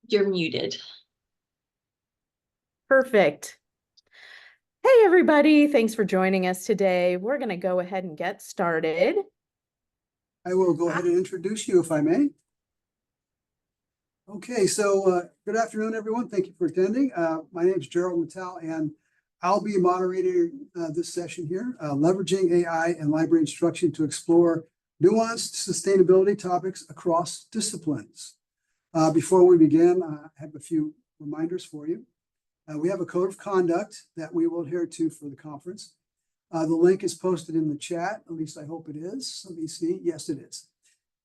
You're muted. Perfect. Hey, everybody. Thanks for joining us today. We're going to go ahead and get started. I will go ahead and introduce you if I may. Okay, so good afternoon, everyone. Thank you for attending. My name is Gerald Mattel, and I'll be moderating this session here, leveraging AI and library instruction to explore nuanced sustainability topics across disciplines. Before we begin, I have a few reminders for you. We have a code of conduct that we will adhere to for the conference. The link is posted in the chat, at least I hope it is. Let me see. Yes, it is.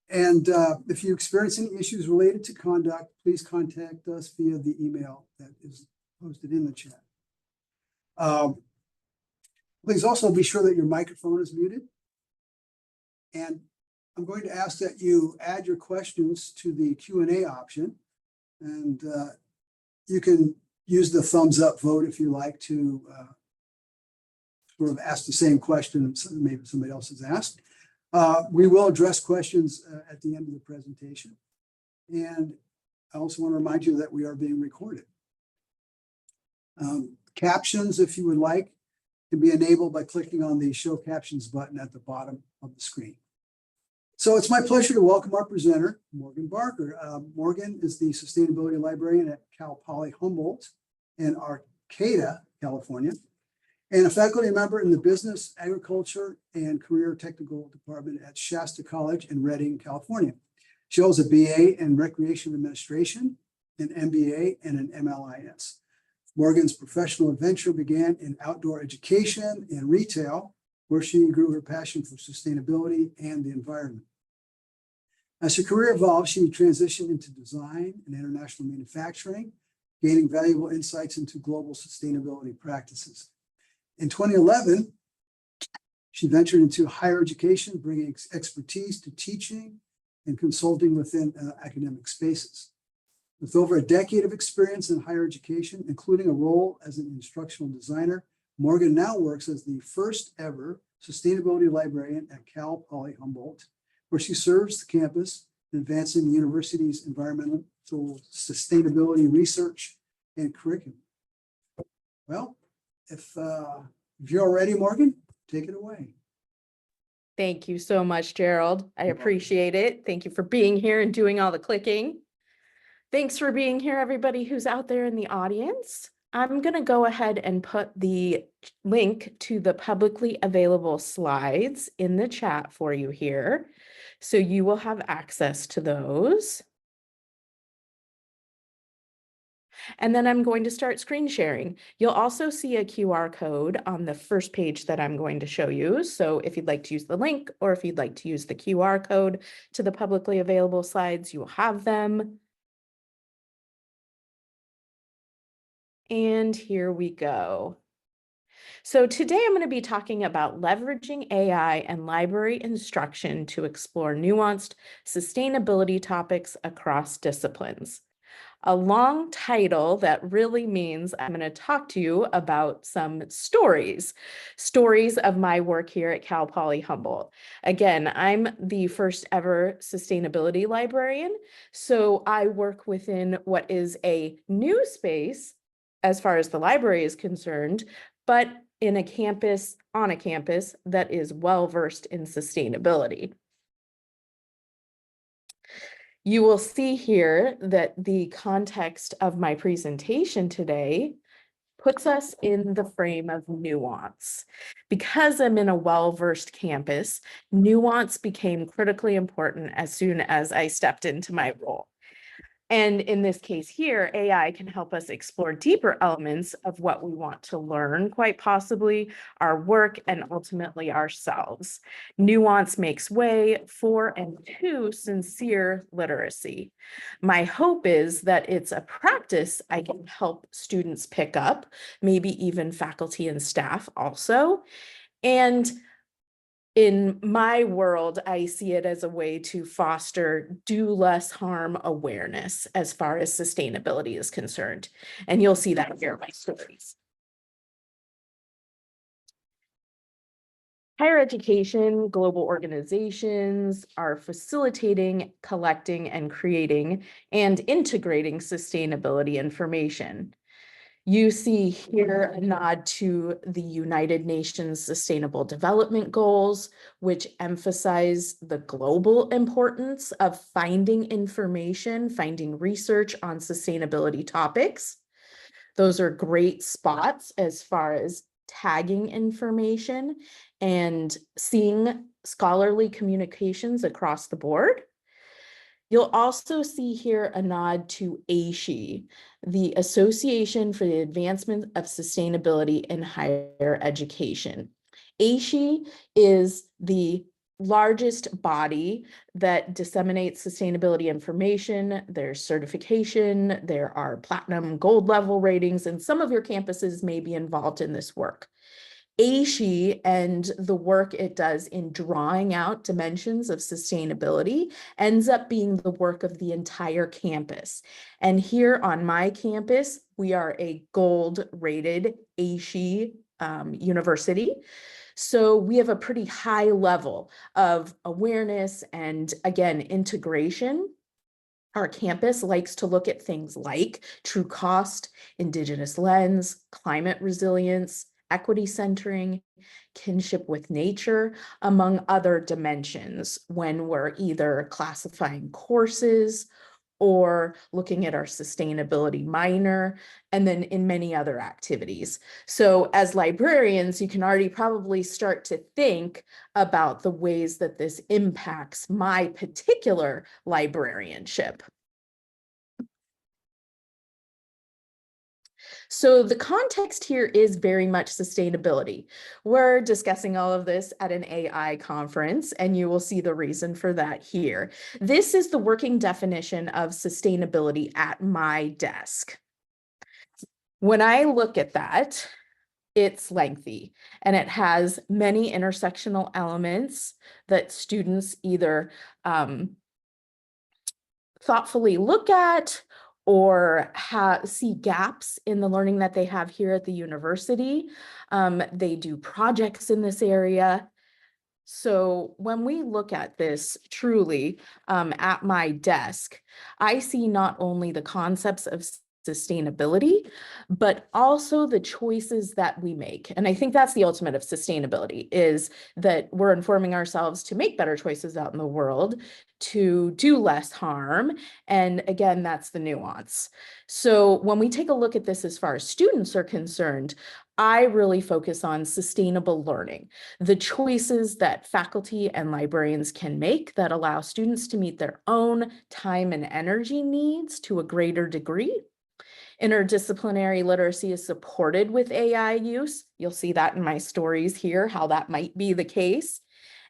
And if you experience any issues related to conduct, please contact us via the email that is posted in the chat. Please also be sure that your microphone is muted. And I'm going to ask that you add your questions to the Q&A option. And you can use the thumbs up vote if you like to sort of ask the same question maybe somebody else has asked. We will address questions at the end of the presentation. And I also want to remind you that we are being recorded. Captions, if you would like, can be enabled by clicking on the Show Captions button at the bottom of the screen. So it's my pleasure to welcome our presenter, Morgan Barker. Morgan is the Sustainability Librarian at Cal Poly Humboldt in Arcata, California, and a faculty member in the Business, Agriculture, and Career Technical Department at Shasta College in Redding, California. She holds a BA in Recreation Administration, an MBA, and an MLIS. Morgan's professional adventure began in outdoor education and retail, where she grew her passion for sustainability and the environment. As her career evolved, she transitioned into design and international manufacturing, gaining valuable insights into global sustainability practices. In 2011, she ventured into higher education, bringing expertise to teaching and consulting within academic spaces. With over a decade of experience in higher education, including a role as an instructional designer, Morgan now works as the first ever sustainability librarian at Cal Poly Humboldt, where she serves the campus in advancing the university's environmental sustainability research and curriculum. Well, if you're ready, Morgan, take it away. Thank you so much, Gerald. I appreciate it. Thank you for being here and doing all the clicking. Thanks for being here, everybody who's out there in the audience. I'm going to go ahead and put the link to the publicly available slides in the chat for you here, so you will have access to those. And then I'm going to start screen sharing. You'll also see a QR code on the first page that I'm going to show you. So if you'd like to use the link or if you'd like to use the QR code to the publicly available slides, you will have them. And here we go. So today I'm going to be talking about leveraging AI and library instruction to explore nuanced sustainability topics across disciplines. A long title that really means I'm going to talk to you about some stories of my work here at Cal Poly Humboldt. Again, I'm the first ever sustainability librarian, so I work within what is a new space as far as the library is concerned, but in a campus, on a campus that is well-versed in sustainability. You will see here that the context of my presentation today puts us in the frame of nuance. Because I'm in a well-versed campus, nuance became critically important as soon as I stepped into my role. And in this case here, AI can help us explore deeper elements of what we want to learn, quite possibly our work and ultimately ourselves. Nuance makes way for and to sincere literacy. My hope is that it's a practice I can help students pick up, maybe even faculty and staff also. And in my world, I see it as a way to foster do less harm awareness as far as sustainability is concerned. And you'll see that here in my stories. Higher education, global organizations are facilitating, collecting, and creating and integrating sustainability information. You see here a nod to the United Nations Sustainable Development Goals, which emphasize the global importance of finding information, finding research on sustainability topics. Those are great spots as far as tagging information and seeing scholarly communications across the board. You'll also see here a nod to ASHE, the Association for the Advancement of Sustainability in Higher Education. ASHE is the largest body that disseminates sustainability information. There's certification, there are platinum, gold level ratings, and some of your campuses may be involved in this work. ASHE and the work it does in drawing out dimensions of sustainability ends up being the work of the entire campus. And here on my campus, we are a gold rated ASHE university. So we have a pretty high level of awareness and, again, integration. Our campus likes to look at things like true cost, indigenous lens, climate resilience, equity centering, kinship with nature, among other dimensions when we're either classifying courses or looking at our sustainability minor, and then in many other activities. So as librarians, you can already probably start to think about the ways that this impacts my particular librarianship. So the context here is very much sustainability. We're discussing all of this at an AI conference, and you will see the reason for that here. This is the working definition of sustainability at my desk. When I look at that, it's lengthy and it has many intersectional elements that students either thoughtfully look at or see gaps in the learning that they have here at the university. They do projects in this area. So when we look at this truly at my desk, I see not only the concepts of sustainability, but also the choices that we make. And I think that's the ultimate of sustainability, is that we're informing ourselves to make better choices out in the world, to do less harm. And again, that's the nuance. So when we take a look at this as far as students are concerned, I really focus on sustainable learning, the choices that faculty and librarians can make that allow students to meet their own time and energy needs to a greater degree. Interdisciplinary literacy is supported with AI use. You'll see that in my stories here, how that might be the case.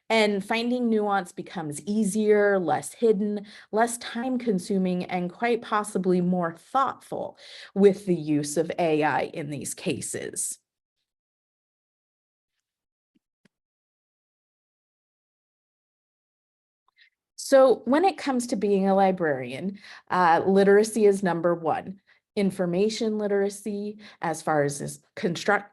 And finding nuance becomes easier, less hidden, less time consuming, and quite possibly more thoughtful with the use of AI in these cases. So when it comes to being a librarian, literacy is number one. Information literacy, as far as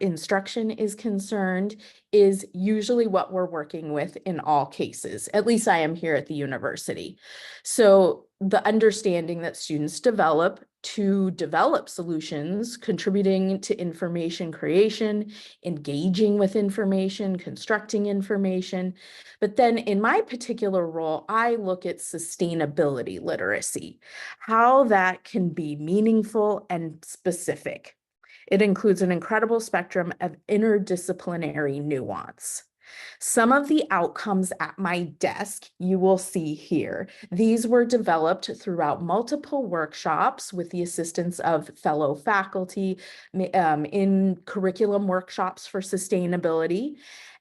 instruction is concerned, is usually what we're working with in all cases. At least I am here at the university. So the understanding that students develop to develop solutions, contributing to information creation, engaging with information, constructing information. But then in my particular role, I look at sustainability literacy, how that can be meaningful and specific. It includes an incredible spectrum of interdisciplinary nuance. Some of the outcomes at my desk you will see here. These were developed throughout multiple workshops with the assistance of fellow faculty in curriculum workshops for sustainability.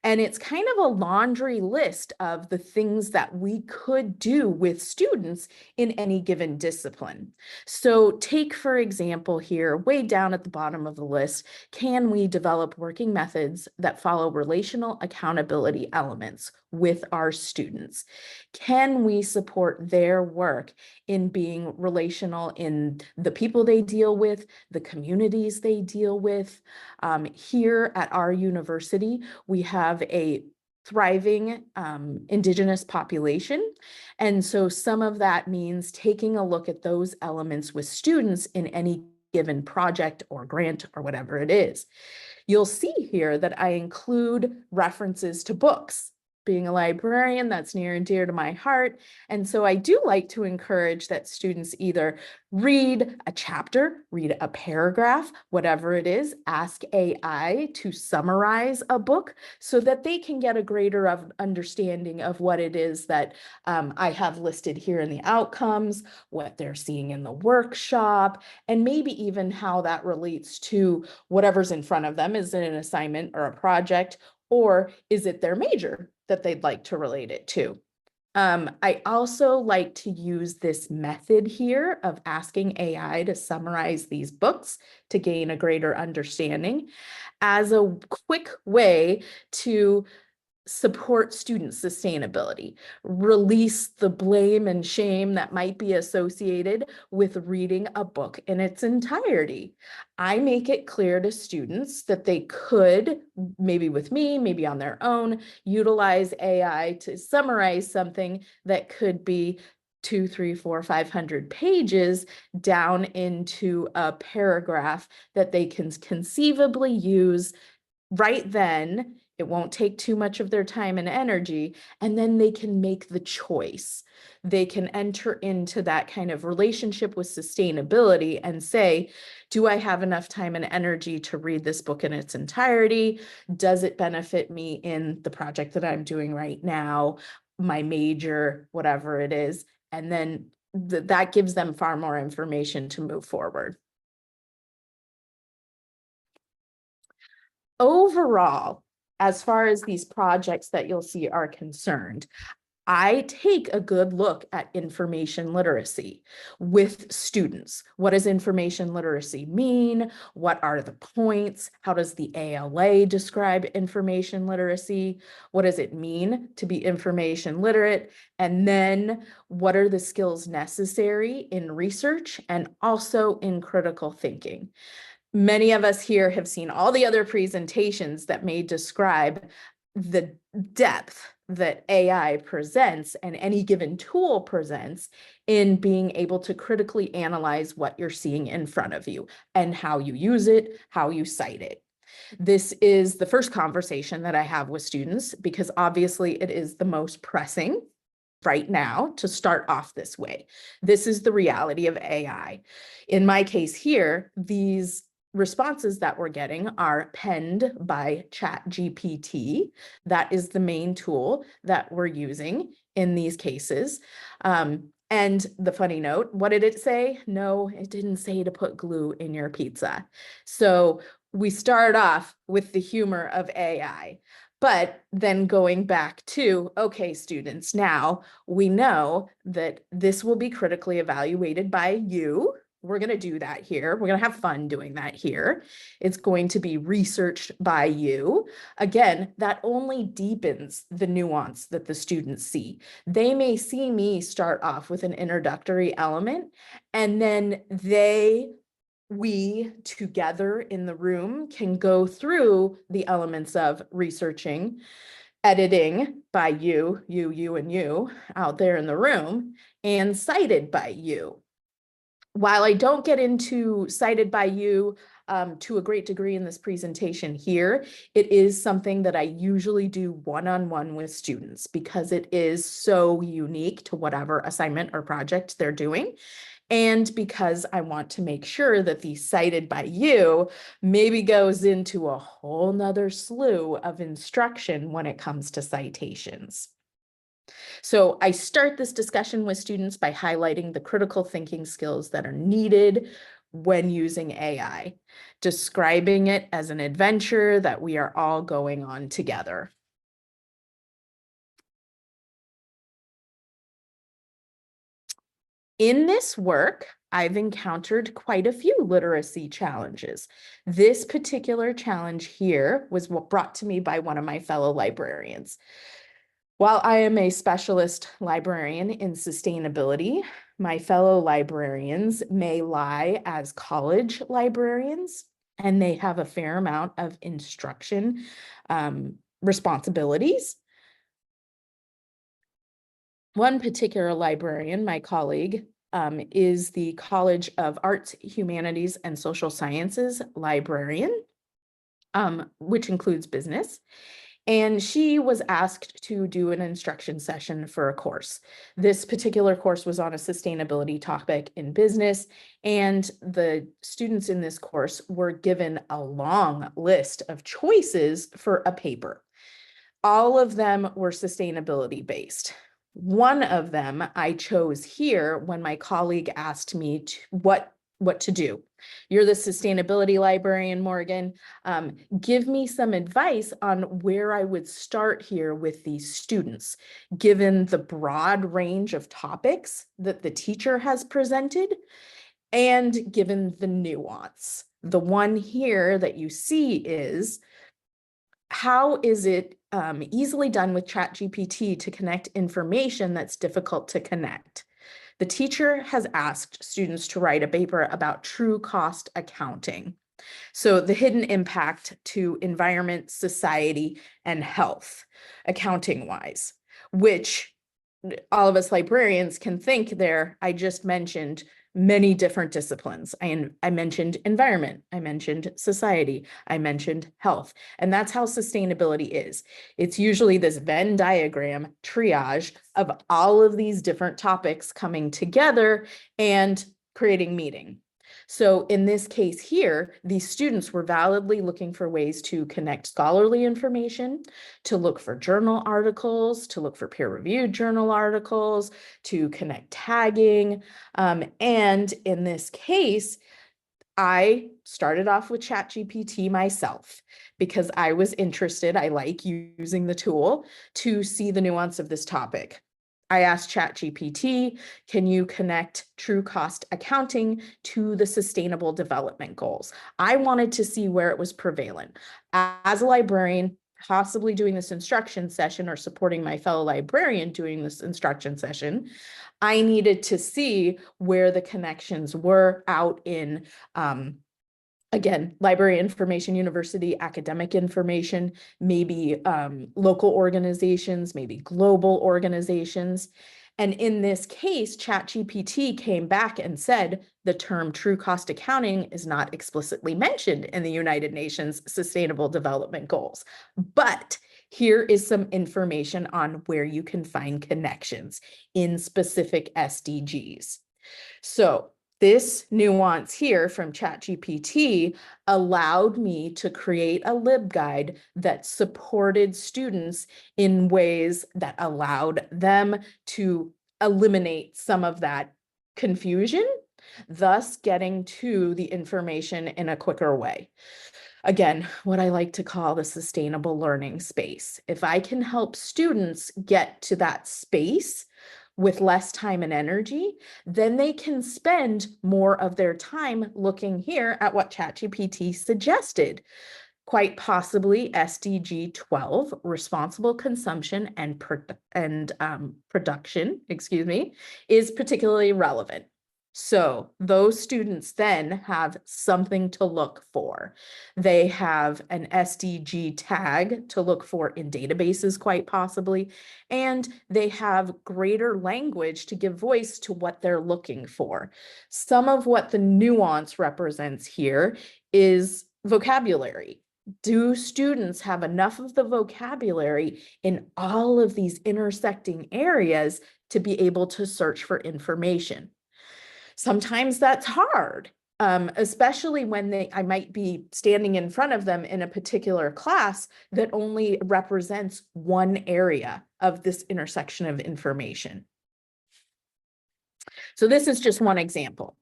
And it's kind of a laundry list of the things that we could do with students in any given discipline. So take, for example, here, way down at the bottom of the list, can we develop working methods that follow relational accountability elements with our students? Can we support their work in being relational in the people they deal with, the communities they deal with? Here at our university, we have a thriving Indigenous population. And so some of that means taking a look at those elements with students in any given project or grant or whatever it is. You'll see here that I include references to books. Being a librarian, that's near and dear to my heart. And so I do like to encourage that students either read a chapter, read a paragraph, whatever it is, ask AI to summarize a book so that they can get a greater understanding of what it is that I have listed here in the outcomes, what they're seeing in the workshop, and maybe even how that relates to whatever's in front of them. Is it an assignment or a project, or is it their major that they'd like to relate it to? I also like to use this method here of asking AI to summarize these books to gain a greater understanding as a quick way to support student sustainability, release the blame and shame that might be associated with reading a book in its entirety. I make it clear to students that they could, maybe with me, maybe on their own, utilize AI to summarize something that could be 200, 300, 400, 500 pages down into a paragraph that they can conceivably use right then. It won't take too much of their time and energy, and then they can make the choice. They can enter into that kind of relationship with sustainability and say, do I have enough time and energy to read this book in its entirety? Does it benefit me in the project that I'm doing right now, my major, whatever it is? And then that gives them far more information to move forward. Overall, as far as these projects that you'll see are concerned, I take a good look at information literacy with students. What does information literacy mean? What are the points? How does the ALA describe information literacy? What does it mean to be information literate? And then what are the skills necessary in research and also in critical thinking? Many of us here have seen all the other presentations that may describe the depth that AI presents and any given tool presents in being able to critically analyze what you're seeing in front of you and how you use it, how you cite it. This is the first conversation that I have with students because obviously it is the most pressing right now to start off this way. This is the reality of AI. In my case here, these responses that we're getting are penned by ChatGPT. That is the main tool that we're using in these cases. And the funny note, what did it say? No, it didn't say to put glue in your pizza. So we start off with the humor of AI. But then going back to, okay, students, now we know that this will be critically evaluated by you. We're going to do that here. We're going to have fun doing that here. It's going to be researched by you. Again, that only deepens the nuance that the students see. They may see me start off with an introductory element, and then we together in the room can go through the elements of researching, editing by you, and you out there in the room, and cited by you. While I don't get into cited by you to a great degree in this presentation here, it is something that I usually do one-on-one with students because it is so unique to whatever assignment or project they're doing. And because I want to make sure that the cited by you maybe goes into a whole nother slew of instruction when it comes to citations. So I start this discussion with students by highlighting the critical thinking skills that are needed when using AI, describing it as an adventure that we are all going on together. In this work, I've encountered quite a few literacy challenges. This particular challenge here was brought to me by one of my fellow librarians. While I am a specialist librarian in sustainability, my fellow librarians may lie as college librarians, and they have a fair amount of instruction responsibilities. One particular librarian, my colleague, is the College of Arts, Humanities, and Social Sciences librarian, which includes business. And she was asked to do an instruction session for a course. This particular course was on a sustainability topic in business, and the students in this course were given a long list of choices for a paper. All of them were sustainability based. One of them I chose here when my colleague asked me what to do. You're the sustainability librarian, Morgan. Give me some advice on where I would start here with these students, given the broad range of topics that the teacher has presented and given the nuance. The one here that you see is, how is it easily done with ChatGPT to connect information that's difficult to connect? The teacher has asked students to write a paper about true cost accounting. So the hidden impact to environment, society, and health, accounting wise, which all of us librarians can think there. I just mentioned many different disciplines. I mentioned environment, I mentioned society, I mentioned health, and that's how sustainability is. It's usually this Venn diagram triage of all of these different topics coming together and creating meaning. So in this case here, these students were validly looking for ways to connect scholarly information, to look for journal articles, to look for peer-reviewed journal articles, to connect tagging. And in this case, I started off with ChatGPT myself because I was interested. I like using the tool to see the nuance of this topic. I asked ChatGPT, can you connect true cost accounting to the sustainable development goals? I wanted to see where it was prevalent. As a librarian, possibly doing this instruction session or supporting my fellow librarian doing this instruction session, I needed to see where the connections were out in, again, library information, university, academic information, maybe local organizations, maybe global organizations. And in this case, ChatGPT came back and said the term true cost accounting is not explicitly mentioned in the United Nations Sustainable Development Goals. But here is some information on where you can find connections in specific SDGs. So this nuance here from ChatGPT allowed me to create a LibGuide that supported students in ways that allowed them to eliminate some of that confusion, thus getting to the information in a quicker way. Again, what I like to call the sustainable learning space. If I can help students get to that space with less time and energy, then they can spend more of their time looking here at what ChatGPT suggested. Quite possibly SDG 12, responsible consumption and production, is particularly relevant. So those students then have something to look for. They have an SDG tag to look for in databases, quite possibly, and they have greater language to give voice to what they're looking for. Some of what the nuance represents here is vocabulary. Do students have enough of the vocabulary in all of these intersecting areas to be able to search for information? Sometimes that's hard, especially when I might be standing in front of them in a particular class that only represents one area of this intersection of information. So this is just one example.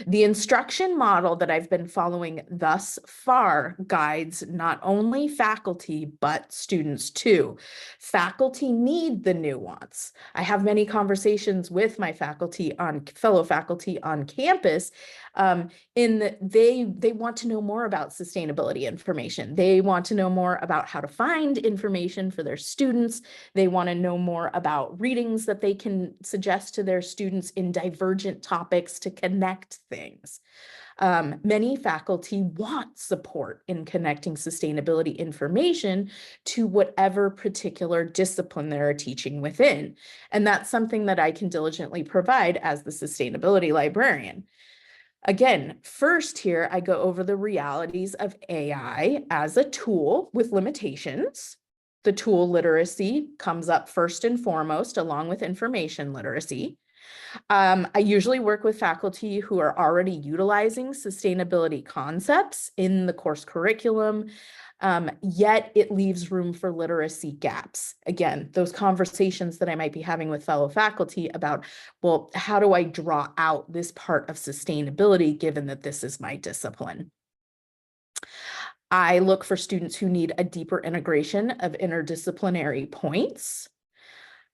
The instruction model that I've been following thus far guides not only faculty, but students too. Faculty need the nuance. I have many conversations with my fellow faculty on campus, in that they want to know more about sustainability information. They want to know more about how to find information for their students. They want to know more about readings that they can suggest to their students in divergent topics to connect best things. Many faculty want support in connecting sustainability information to whatever particular discipline they're teaching within. And that's something that I can diligently provide as the sustainability librarian. Again, first here, I go over the realities of AI as a tool with limitations. The tool literacy comes up first and foremost, along with information literacy. I usually work with faculty who are already utilizing sustainability concepts in the course curriculum, yet it leaves room for literacy gaps. Again, those conversations that I might be having with fellow faculty about, well, how do I draw out this part of sustainability given that this is my discipline? I look for students who need a deeper integration of interdisciplinary points.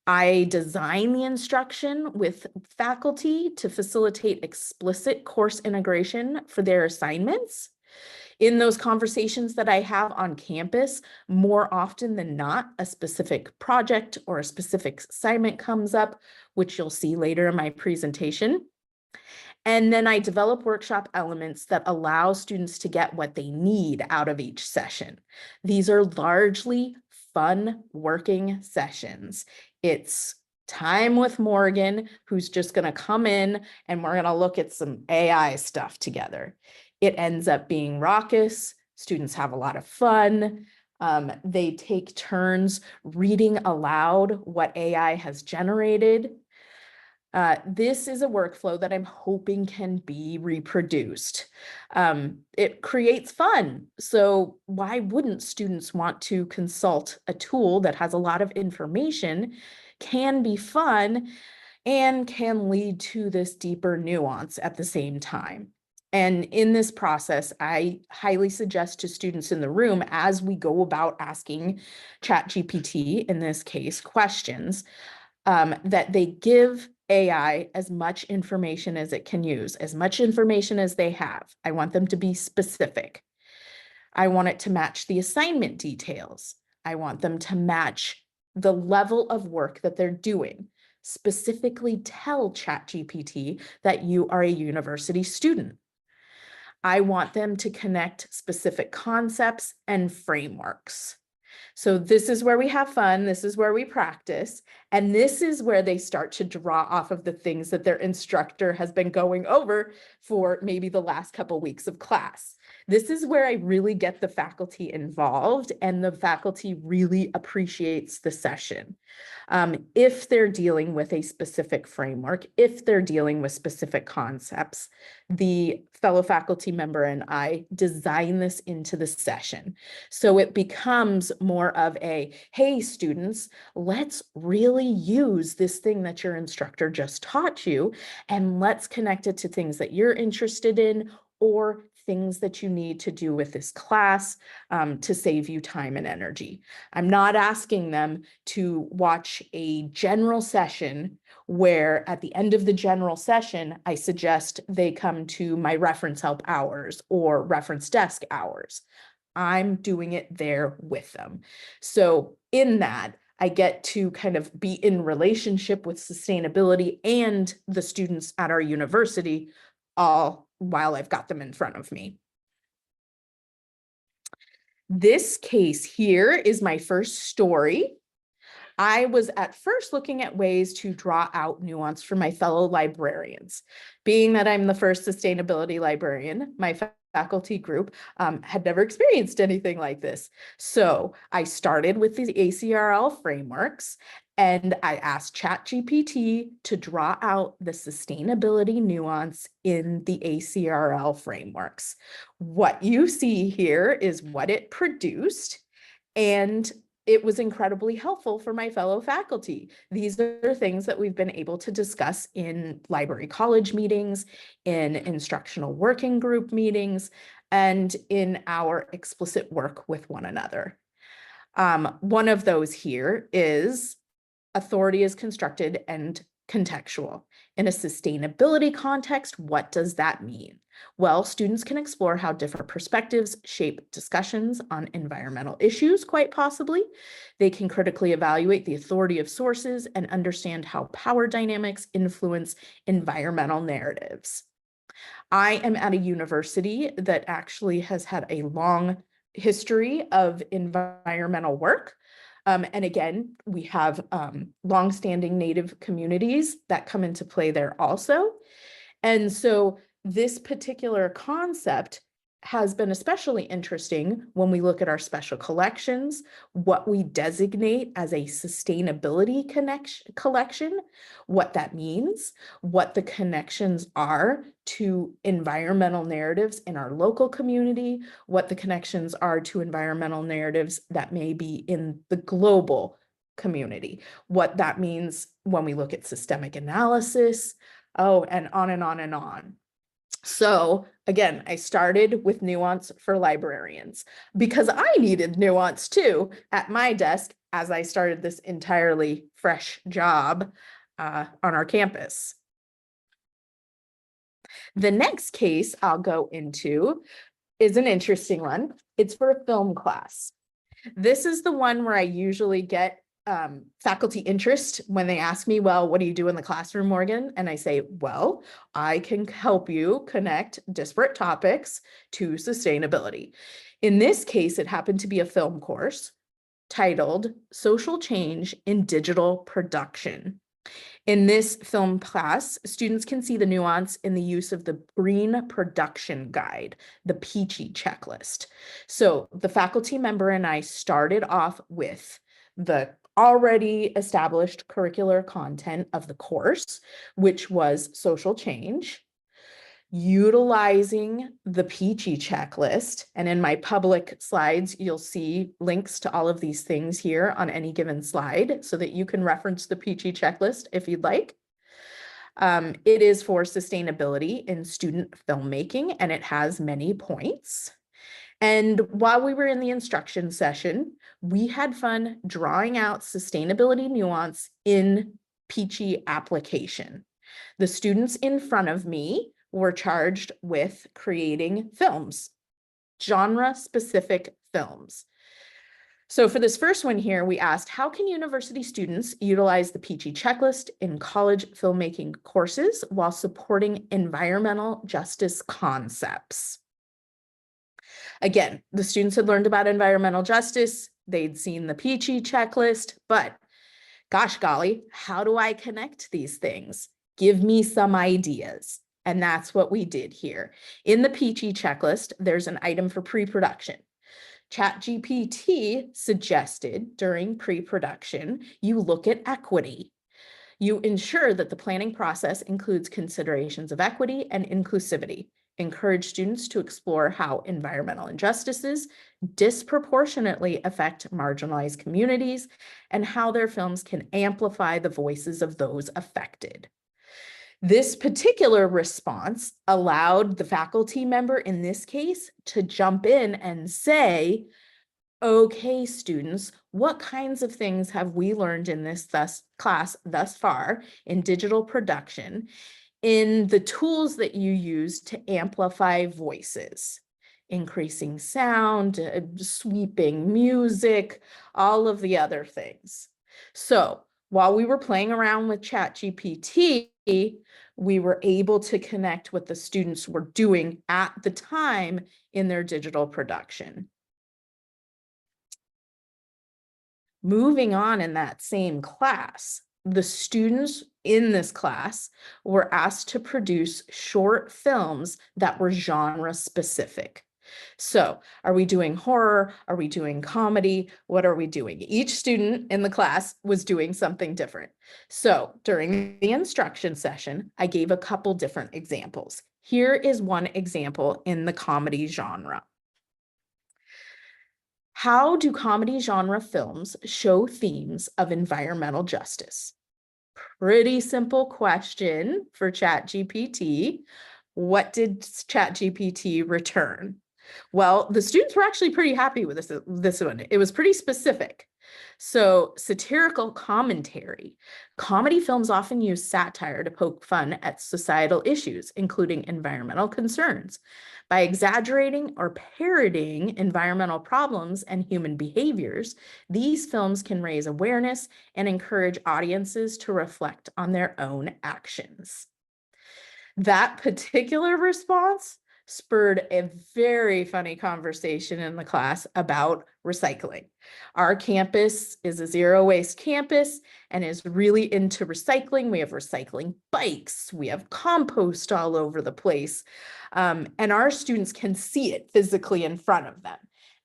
I design the instruction with faculty to facilitate explicit course integration for their assignments. In those conversations that I have on campus, more often than not, a specific project or a specific assignment comes up, which you'll see later in my presentation. And then I develop workshop elements that allow students to get what they need out of each session. These are largely fun working sessions. It's time with Morgan, who's just going to come in and we're going to look at some AI stuff together. It ends up being raucous. Students have a lot of fun. They take turns reading aloud what AI has generated. This is a workflow that I'm hoping can be reproduced. It creates fun. So why wouldn't students want to consult a tool that has a lot of information, can be fun, and can lead to this deeper nuance at the same time? And in this process, I highly suggest to students in the room, as we go about asking ChatGPT, in this case, questions, that they give AI as much information as it can use, as much information as they have. I want them to be specific. I want it to match the assignment details. I want them to match the level of work that they're doing. Specifically tell ChatGPT that you are a university student. I want them to connect specific concepts and frameworks. So this is where we have fun. This is where we practice. And this is where they start to draw off of the things that their instructor has been going over for maybe the last couple weeks of class. This is where I really get the faculty involved and the faculty really appreciates the session. If they're dealing with a specific framework, if they're dealing with specific concepts, the fellow faculty member and I design this into the session. So it becomes more of a, hey, students, let's really use this thing that your instructor just taught you, and let's connect it to things that you're interested in or things that you need to do with this class to save you time and energy. I'm not asking them to watch a general session where at the end of the general session, I suggest they come to my reference help hours or reference desk hours. I'm doing it there with them. So in that, I get to kind of be in relationship with sustainability and the students at our university, all while I've got them in front of me. This case here is my first story. I was at first looking at ways to draw out nuance for my fellow librarians. Being that I'm the first sustainability librarian, my faculty group had never experienced anything like this. So I started with the ACRL frameworks and I asked ChatGPT to draw out the sustainability nuance in the ACRL frameworks. What you see here is what it produced, and it was incredibly helpful for my fellow faculty. These are things that we've been able to discuss in library college meetings, in instructional working group meetings, and in our explicit work with one another. One of those here is authority is constructed and contextual. In a sustainability context, what does that mean? Well, students can explore how different perspectives shape discussions on environmental issues, quite possibly. They can critically evaluate the authority of sources and understand how power dynamics influence environmental narratives. I am at a university that actually has had a long history of environmental work. And again, we have longstanding Native communities that come into play there also. And so this particular concept has been especially interesting when we look at our special collections, what we designate as a sustainability collection, what that means, what the connections are to environmental narratives in our local community, what the connections are to environmental narratives that may be in the global community, what that means when we look at systemic analysis, oh, and on and on and on. So again, I started with nuance for librarians because I needed nuance too at my desk as I started this entirely fresh job on our campus. The next case I'll go into is an interesting one. It's for a film class. This is the one where I usually get faculty interest when they ask me, well, what do you do in the classroom, Morgan? And I say, well, I can help you connect disparate topics to sustainability. In this case, it happened to be a film course titled Social Change in Digital Production. In this film class, students can see the nuance in the use of the Green Production Guide, the Peachy checklist. So the faculty member and I started off with the already established curricular content of the course, which was social change, utilizing the Peachy checklist. And in my public slides, you'll see links to all of these things here on any given slide so that you can reference the Peachy checklist if you'd like. It is for sustainability in student filmmaking, and it has many points. And while we were in the instruction session, we had fun drawing out sustainability nuance in Peachy application. The students in front of me were charged with creating films, genre-specific films. So for this first one here, we asked, how can university students utilize the Peachy checklist in college filmmaking courses while supporting environmental justice concepts? Again, the students had learned about environmental justice, they'd seen the Peachy checklist, but gosh golly, how do I connect these things? Give me some ideas. And that's what we did here. In the Peachy checklist, there's an item for pre-production. ChatGPT suggested during pre-production, you look at equity. You ensure that the planning process includes considerations of equity and inclusivity. Encourage students to explore how environmental injustices disproportionately affect marginalized communities and how their films can amplify the voices of those affected. This particular response allowed the faculty member in this case to jump in and say, okay, students, what kinds of things have we learned in this class thus far in digital production in the tools that you use to amplify voices? Increasing sound, sweeping music, all of the other things. So while we were playing around with ChatGPT, we were able to connect what the students were doing at the time in their digital production. Moving on in that same class, the students in this class were asked to produce short films that were genre specific. So are we doing horror? Are we doing comedy? What are we doing? Each student in the class was doing something different. So during the instruction session, I gave a couple different examples. Here is one example in the comedy genre. How do comedy genre films show themes of environmental justice? Pretty simple question for ChatGPT. What did ChatGPT return? Well, the students were actually pretty happy with this one. It was pretty specific. So, satirical commentary. Comedy films often use satire to poke fun at societal issues, including environmental concerns. By exaggerating or parodying environmental problems and human behaviors, these films can raise awareness and encourage audiences to reflect on their own actions. That particular response spurred a very funny conversation in the class about recycling. Our campus is a zero waste campus and is really into recycling. We have recycling bikes, we have compost all over the place, and our students can see it physically in front of them.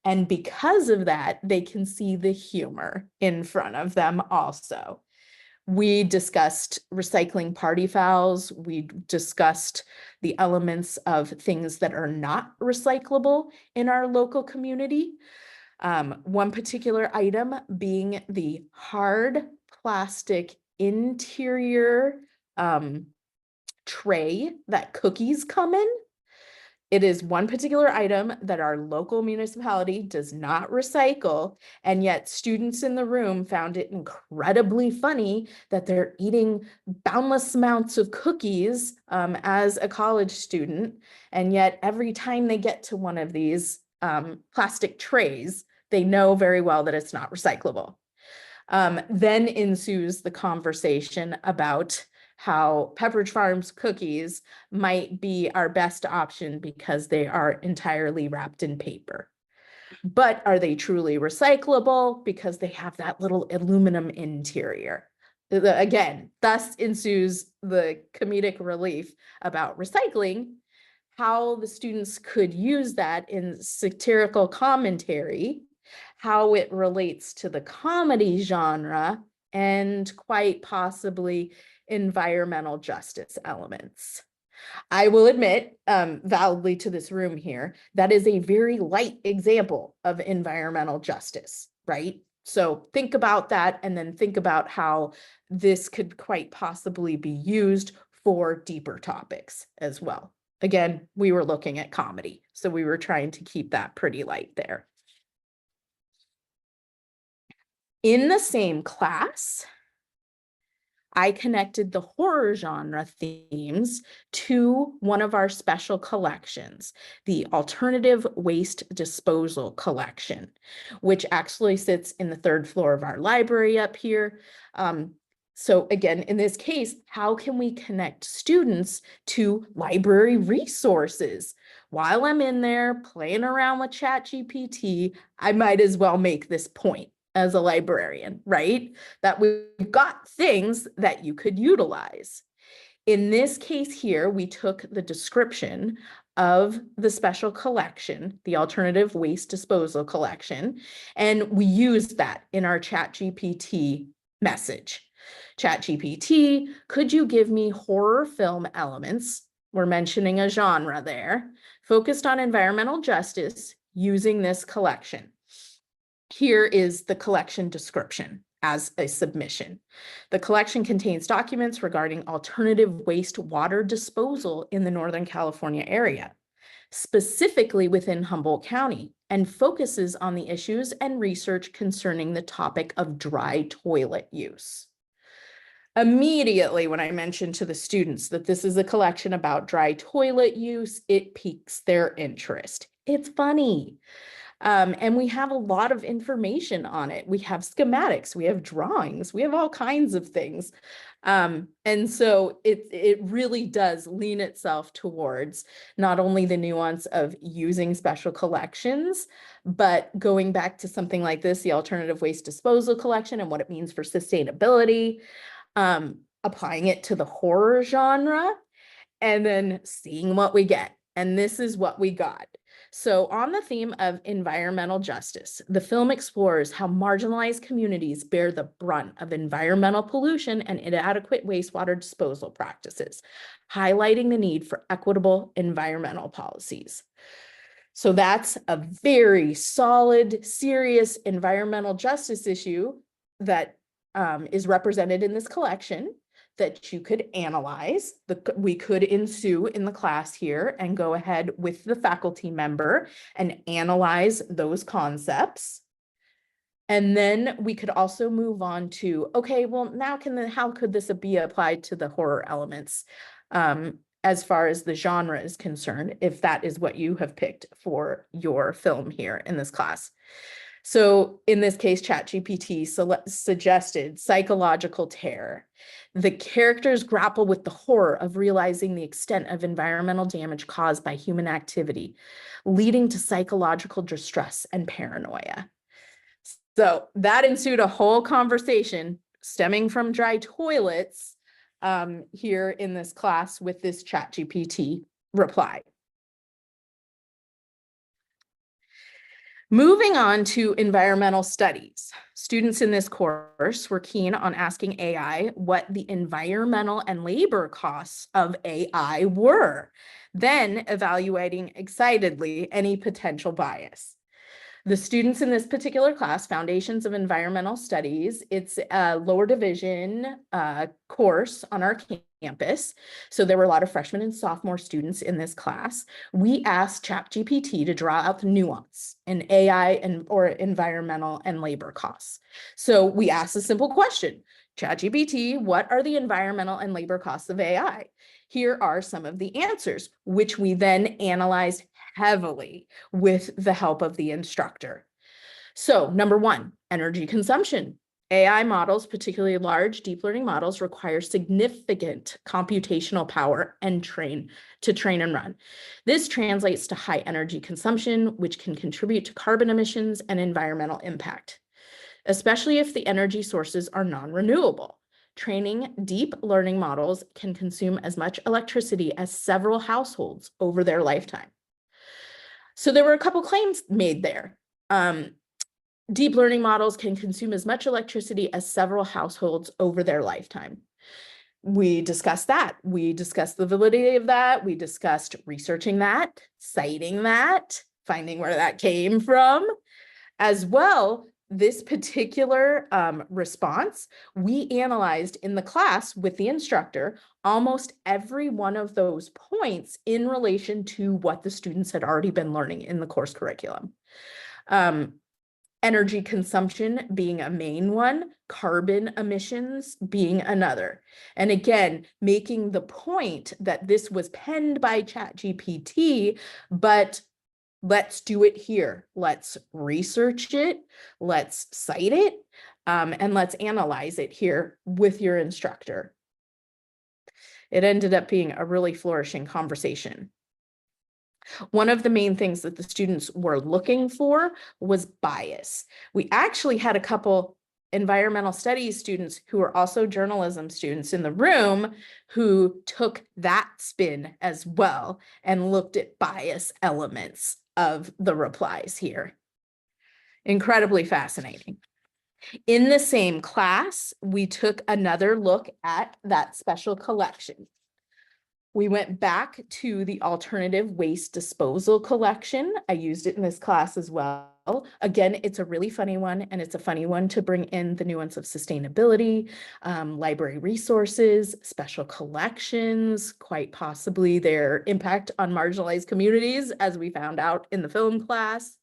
And because of that, they can see the humor in front of them also. We discussed recycling party fouls. We discussed the elements of things that are not recyclable in our local community. One particular item being the hard plastic interior tray that cookies come in. It is one particular item that our local municipality does not recycle, and yet students in the room found it incredibly funny that they're eating boundless amounts of cookies as a college student, and yet every time they get to one of these plastic trays, they know very well that it's not recyclable. Then ensues the conversation about how Pepperidge Farms cookies might be our best option because they are entirely wrapped in paper. But are they truly recyclable because they have that little aluminum interior? Again, thus ensues the comedic relief about recycling, how the students could use that in satirical commentary, how it relates to the comedy genre, and quite possibly environmental justice elements. I will admit validly to this room here, that is a very light example of environmental justice, right? So think about that and then think about how this could quite possibly be used for deeper topics as well. Again, we were looking at comedy, so we were trying to keep that pretty light there. In the same class, I connected the horror genre themes to one of our special collections, the Alternative Waste Disposal Collection, which actually sits in the third floor of our library up here. So again, in this case, how can we connect students to library resources? While I'm in there playing around with ChatGPT, I might as well make this point as a librarian, right? That we've got things that you could utilize. In this case here, we took the description of the special collection, the Alternative Waste Disposal Collection, and we used that in our ChatGPT message. ChatGPT, could you give me horror film elements? We're mentioning a genre there, focused on environmental justice using this collection. Here is the collection description as a submission. The collection contains documents regarding alternative wastewater disposal in the Northern California area, specifically within Humboldt County, and focuses on the issues and research concerning the topic of dry toilet use. Immediately, when I mentioned to the students that this is a collection about dry toilet use, it piques their interest. It's funny. And we have a lot of information on it. We have schematics, we have drawings, we have all kinds of things. And so it really does lean itself towards not only the nuance of using special collections, but going back to something like this, the Alternative Waste Disposal Collection and what it means for sustainability, applying it to the horror genre, and then seeing what we get. And this is what we got. So on the theme of environmental justice, the film explores how marginalized communities bear the brunt of environmental pollution and inadequate wastewater disposal practices, highlighting the need for equitable environmental policies. So that's a very solid, serious environmental justice issue that is represented in this collection that you could analyze. We could ensue in the class here and go ahead with the faculty member and analyze those concepts. And then we could also move on to, okay, well, now how could this be applied to the horror elements as far as the genre is concerned, if that is what you have picked for your film here in this class. So in this case, ChatGPT suggested psychological terror. The characters grapple with the horror of realizing the extent of environmental damage caused by human activity, leading to psychological distress and paranoia. So that ensued a whole conversation stemming from dry toilets here in this class with this ChatGPT reply. Moving on to environmental studies. Students in this course were keen on asking AI what the environmental and labor costs of AI were, then evaluating excitedly any potential bias. The students in this particular class, Foundations of Environmental Studies, it's a lower division course on our campus. So there were a lot of freshmen and sophomore students in this class. We asked ChatGPT to draw out the nuance in AI or environmental and labor costs. So we asked a simple question, ChatGPT, what are the environmental and labor costs of AI? Here are some of the answers, which we then analyzed heavily with the help of the instructor. So number one, energy consumption. AI models, particularly large deep learning models, require significant computational power and train and run. This translates to high energy consumption, which can contribute to carbon emissions and environmental impact, especially if the energy sources are non-renewable. Training deep learning models can consume as much electricity as several households over their lifetime. So there were a couple claims made there. Deep learning models can consume as much electricity as several households over their lifetime. We discussed that. We discussed the validity of that. We discussed researching that, citing that, finding where that came from. As well, this particular response, we analyzed in the class with the instructor almost every one of those points in relation to what the students had already been learning in the course curriculum. Energy consumption being a main one, carbon emissions being another. And again, making the point that this was penned by ChatGPT, but let's do it here. Let's research it, let's cite it, and let's analyze it here with your instructor. It ended up being a really flourishing conversation. One of the main things that the students were looking for was bias. We actually had a couple environmental studies students who were also journalism students in the room who took that spin as well and looked at bias elements of the replies here. Incredibly fascinating. In the same class, we took another look at that special collection. We went back to the alternative waste disposal collection. I used it in this class as well. Again, it's a really funny one, and it's a funny one to bring in the nuance of sustainability, library resources, special collections, quite possibly their impact on marginalized communities, as we found out in the film class.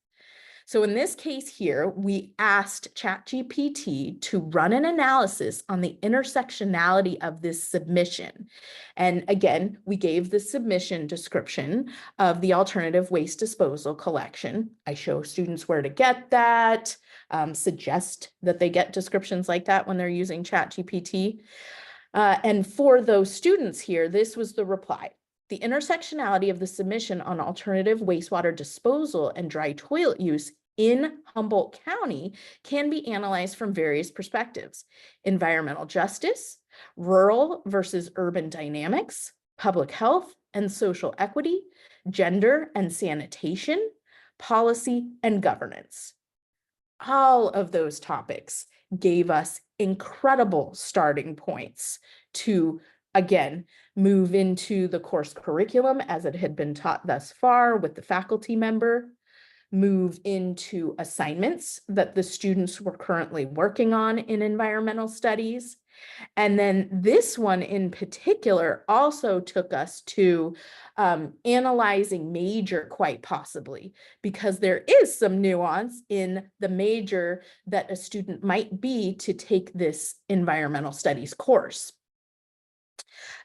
So in this case here, we asked ChatGPT to run an analysis on the intersectionality of this submission. And again, we gave the submission description of the alternative waste disposal collection. I show students where to get that, suggest that they get descriptions like that when they're using ChatGPT. And for those students here, this was the reply. The intersectionality of the submission on alternative wastewater disposal and dry toilet use in Humboldt County can be analyzed from various perspectives: environmental justice, rural versus urban dynamics, public health and social equity, gender and sanitation, policy and governance. All of those topics gave us incredible starting points to, again, move into the course curriculum as it had been taught thus far with the faculty member, move into assignments that the students were currently working on in environmental studies. And then this one in particular also took us to analyzing major, quite possibly, because there is some nuance in the major that a student might be to take this environmental studies course.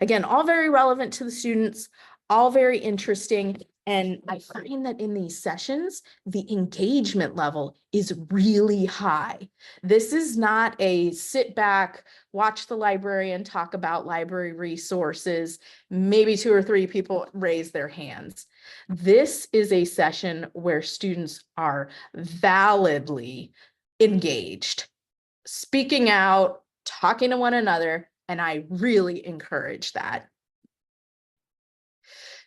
Again, all very relevant to the students, all very interesting. And I find that in these sessions, the engagement level is really high. This is not a sit back, watch the librarian talk about library resources, maybe 2 or 3 people raise their hands. This is a session where students are validly engaged, speaking out, talking to one another, and I really encourage that.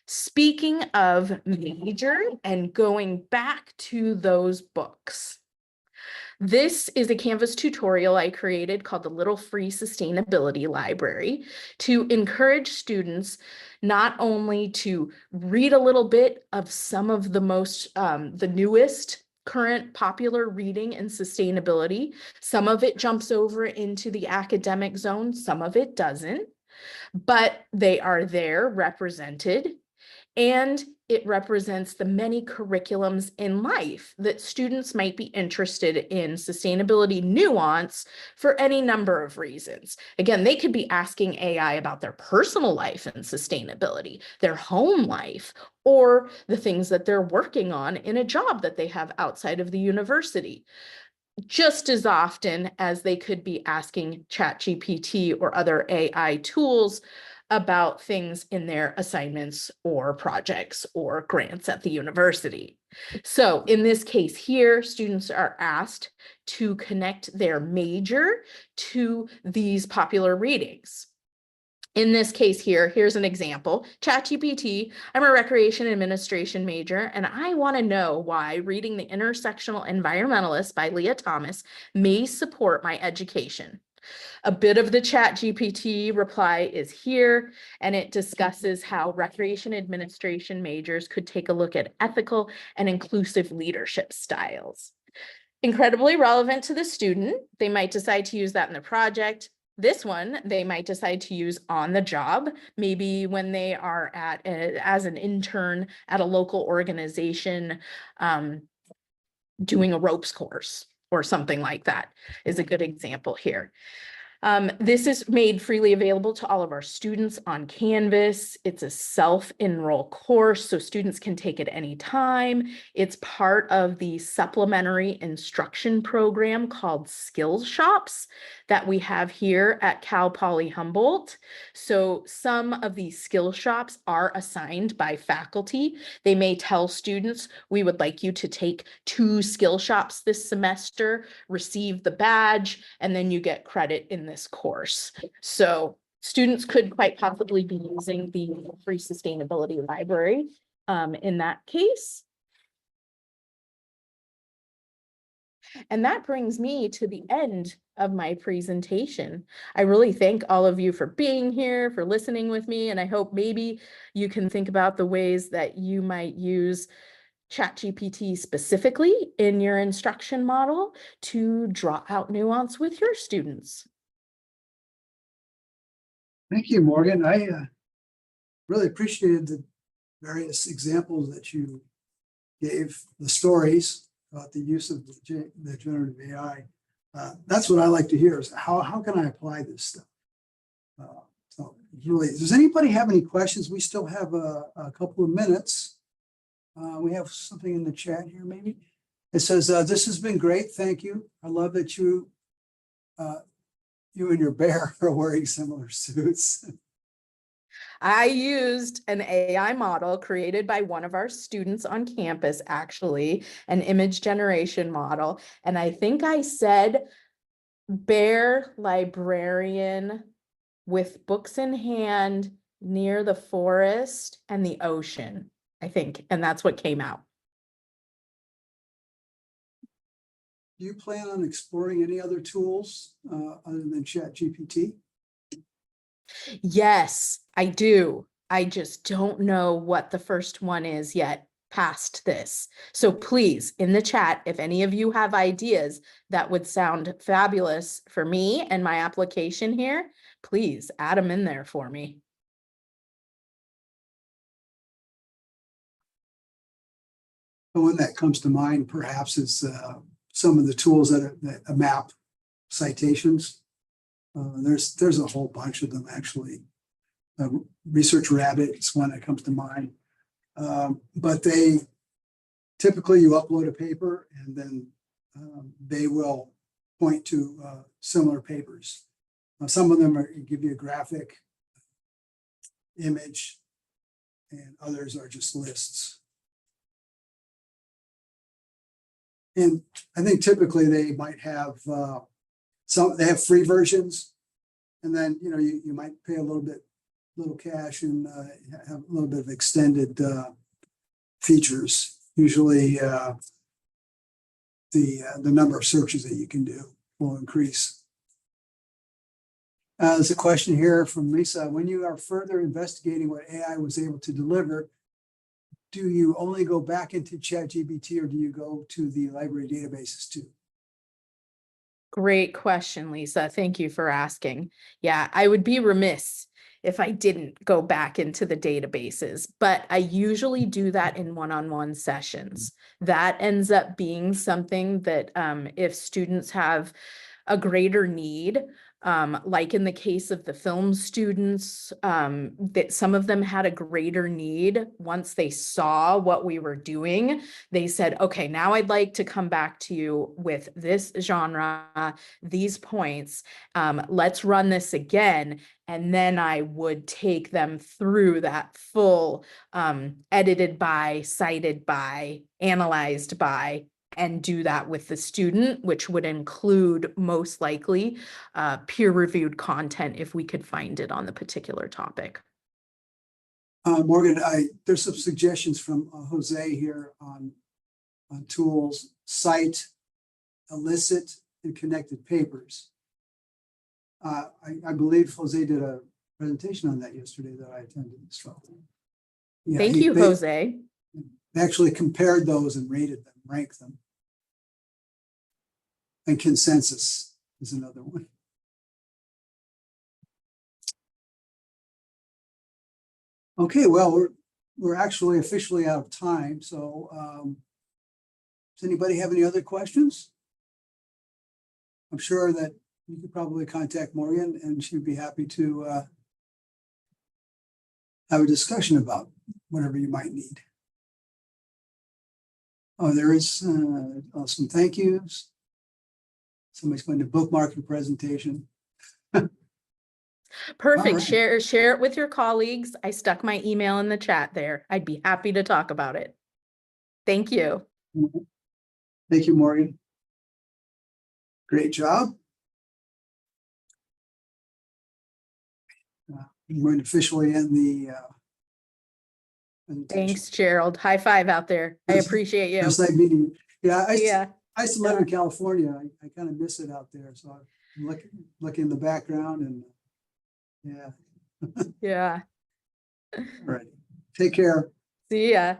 Speaking of major and going back to those books, this is a Canvas tutorial I created called the Little Free Sustainability Library to encourage students not only to read a little bit of some of the the newest current popular reading in sustainability. Some of it jumps over into the academic zone, some of it doesn't, but they are there represented. And it represents the many curriculums in life that students might be interested in sustainability nuance for any number of reasons. Again, they could be asking AI about their personal life and sustainability, their home life, or the things that they're working on in a job that they have outside of the university, just as often as they could be asking ChatGPT or other AI tools about things in their assignments or projects or grants at the university. So in this case here, students are asked to connect their major to these popular readings. In this case here, here's an example. ChatGPT, I'm a recreation administration major, and I want to know why reading The Intersectional Environmentalist by Leah Thomas may support my education. A bit of the ChatGPT reply is here, and it discusses how recreation administration majors could take a look at ethical and inclusive leadership styles. Incredibly relevant to the student. They might decide to use that in the project. This one, they might decide to use on the job, maybe when they are as an intern at a local organization, doing a ropes course or something like that is a good example here. This is made freely available to all of our students on Canvas. It's a self-enroll course, so students can take it anytime. It's part of the supplementary instruction program called Skills Shops that we have here at Cal Poly Humboldt. So some of these skill shops are assigned by faculty. They may tell students, we would like you to take 2 skill shops this semester, receive the badge, and then you get credit in this course. So students could quite possibly be using the Free Sustainability Library in that case. And that brings me to the end of my presentation. I really thank all of you for being here, for listening with me, and I hope maybe you can think about the ways that you might use ChatGPT specifically in your instruction model to draw out nuance with your students. Thank you, Morgan. I really appreciated the various examples that you gave, the stories about the use of the generative AI. That's what I like to hear is how can I apply this stuff? So really, does anybody have any questions? We still have a couple of minutes. We have something in the chat here, maybe. It says, this has been great. Thank you. I love that you and your bear are wearing similar suits. I used an AI model created by one of our students on campus, actually, an image generation model. And I think I said bear librarian with books in hand near the forest and the ocean, I think. And that's what came out. Do you plan on exploring any other tools other than ChatGPT? Yes, I do. I just don't know what the first one is yet past this. So please, in the chat, if any of you have ideas that would sound fabulous for me and my application here, please add them in there for me. The one that comes to mind perhaps is some of the tools that map citations. There's a whole bunch of them actually. Research Rabbit is one that comes to mind. But they typically you upload a paper and then they will point to similar papers. Some of them give you a graphic image, and others are just lists. And I think typically they might have they have free versions, and then you might pay a little cash and have a little bit of extended features. Usually the number of searches that you can do will increase. There's a question here from Lisa. When you are further investigating what AI was able to deliver, do you only go back into ChatGPT or do you go to the library databases too? Great question, Lisa. Thank you for asking. Yeah, I would be remiss if I didn't go back into the databases, but I usually do that in one-on-one sessions. That ends up being something that if students have a greater need, like in the case of the film students, that some of them had a greater need once they saw what we were doing. They said, okay, now I'd like to come back to you with this genre, these points. Let's run this again. And then I would take them through that full edited by, cited by, analyzed by, and do that with the student, which would include most likely peer-reviewed content if we could find it on the particular topic. Morgan, there's some suggestions from Jose here on tools, cite, elicit, and connected papers. I believe Jose did a presentation on that yesterday that I attended. So, yeah, Thank you, Jose. They actually compared those and rated them, ranked them. And consensus is another one. Okay, well, we're actually officially out of time. So does anybody have any other questions? I'm sure that you could probably contact Morgan and she'd be happy to have a discussion about whatever you might need. Oh, there is some thank yous. Somebody's going to bookmark your presentation. Perfect. Right. Share it with your colleagues. I stuck my email in the chat there. I'd be happy to talk about it. Thank you. Thank you, Morgan. Great job. I'm going to officially end the Thanks, Gerald. High five out there. I appreciate you. It's like meeting you. Yeah, I used to live in Yeah. California. I kind of miss it out there. So I'm looking in the background and yeah. Yeah. All right. Take care. See ya.